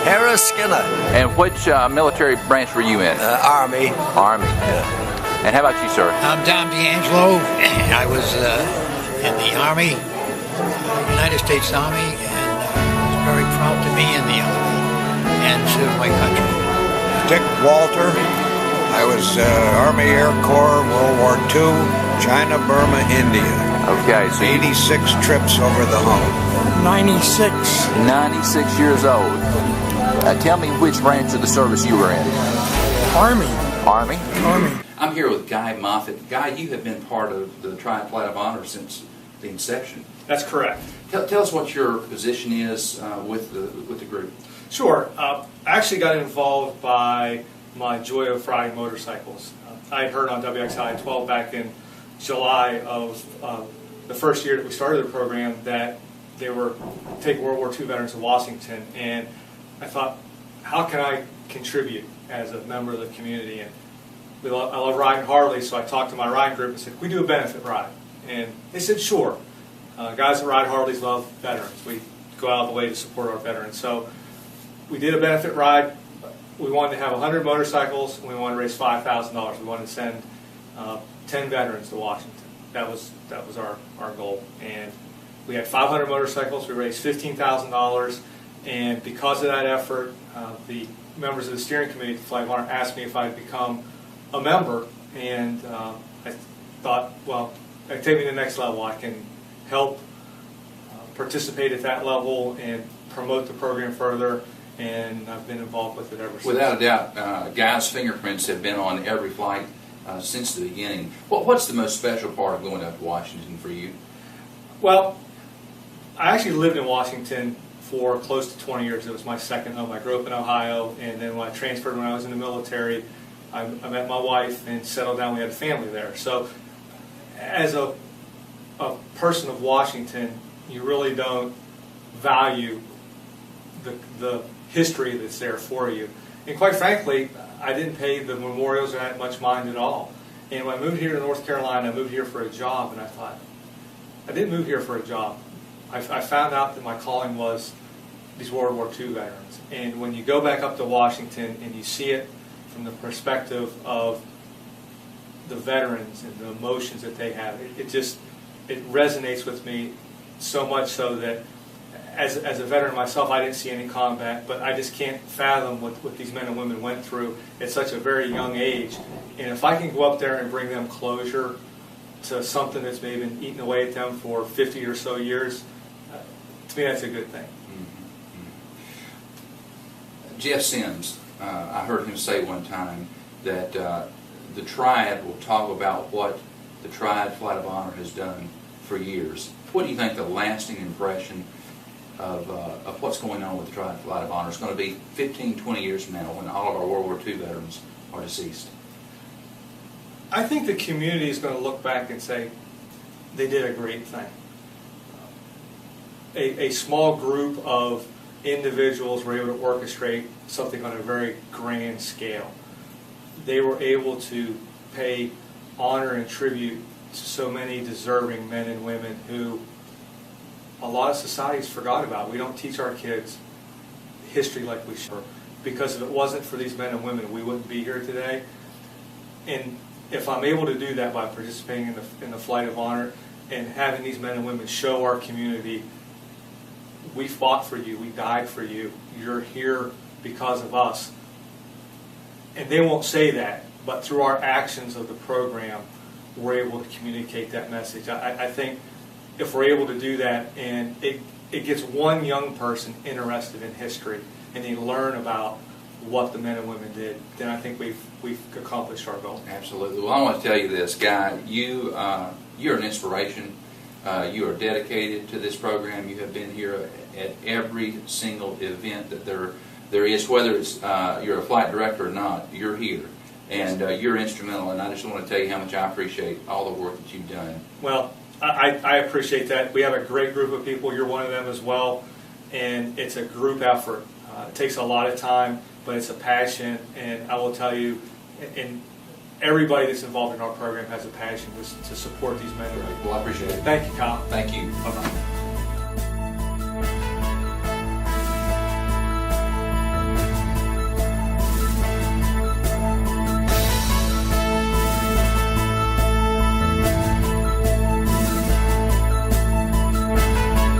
Harris Skinner. And which military branch were you in? Army. Army. Yeah. And how about you, sir? I'm Tom D'Angelo. I was in the Army, United States Army, and I was very proud to be in the Army and serve my country. Dick Walter. I was Army Air Corps, World War II, China, Burma, India. Okay, so 86 trips over the hump. 96. 96 years old. Tell me which branch of the service you were in. Army. Army? Army. I'm here with Guy Maffett. Guy, you have been part of the Triad Flight of Honor since the inception. That's correct. Tell us what your position is with the group. Sure. I actually got involved by my joy of riding motorcycles. I had heard on WXI 12 back in July of the first year that we started the program that they were taking World War II veterans to Washington, and I thought, how can I contribute as a member of the community? And I love riding Harley, so I talked to my riding group and said, we do a benefit ride. And they said, sure. Guys that ride Harleys love veterans. We go out of the way to support our veterans. So we did a benefit ride. We wanted to have 100 motorcycles, and we wanted to raise $5,000. We wanted to send 10 veterans to Washington. That was our goal. And we had 500 motorcycles. We raised $15,000. And because of that effort, the members of the steering committee at the Flight of Honor asked me if I'd become a member. And I thought, well, it'd take me to the next level. I can help participate at that level and promote the program further. And I've been involved with it ever since. Without a doubt, Guy's fingerprints have been on every flight since the beginning. What's the most special part of going up to Washington for you? Well, I actually lived in Washington for close to 20 years. It was my second home. I grew up in Ohio, and then when I transferred when I was in the military, I met my wife and settled down. We had a family there. So as a person of Washington, you really don't value the history that's there for you. And quite frankly, I didn't pay the memorials or had much mind at all. And when I moved here to North Carolina, I moved here for a job, and I thought, I didn't move here for a job. I found out that my calling was these World War II veterans. And when you go back up to Washington and you see it from the perspective of the veterans and the emotions that they have, it resonates with me so much so that as a veteran myself, I didn't see any combat, but I just can't fathom what these men and women went through at such a very young age. And if I can go up there and bring them closure to something that's maybe been eating away at them for 50 or so years, to me that's a good thing. Mm-hmm. Jeff Sims, I heard him say one time that the Triad will talk about what the Triad Flight of Honor has done for years. What do you think the lasting impression of what's going on with the Triad Flight of Honor is going to be 15, 20 years from now when all of our World War II veterans are deceased? I think the community is going to look back and say they did a great thing. A small group of individuals were able to orchestrate something on a very grand scale. They were able to pay honor and tribute to so many deserving men and women who a lot of societies forgot about. We don't teach our kids history like we should, because if it wasn't for these men and women, we wouldn't be here today. And if I'm able to do that by participating in the Flight of Honor and having these men and women show our community, we fought for you, we died for you, you're here because of us. And they won't say that, but through our actions of the program, we're able to communicate that message. I think if we're able to do that, and it gets one young person interested in history, and they learn about what the men and women did, then I think we've accomplished our goal. Absolutely. Well, I want to tell you this, Guy. You're an inspiration. You are dedicated to this program. You have been here at every single event that there is, whether it's you're a flight director or not. You're here, and you're instrumental. And I just want to tell you how much I appreciate all the work that you've done. Well, I appreciate that. We have a great group of people. You're one of them as well, and it's a group effort. It takes a lot of time, but it's a passion, and I will tell you, and everybody that's involved in our program has a passion to support these men and women. Well, I appreciate it. Thank you, Kyle. Thank you. Bye-bye.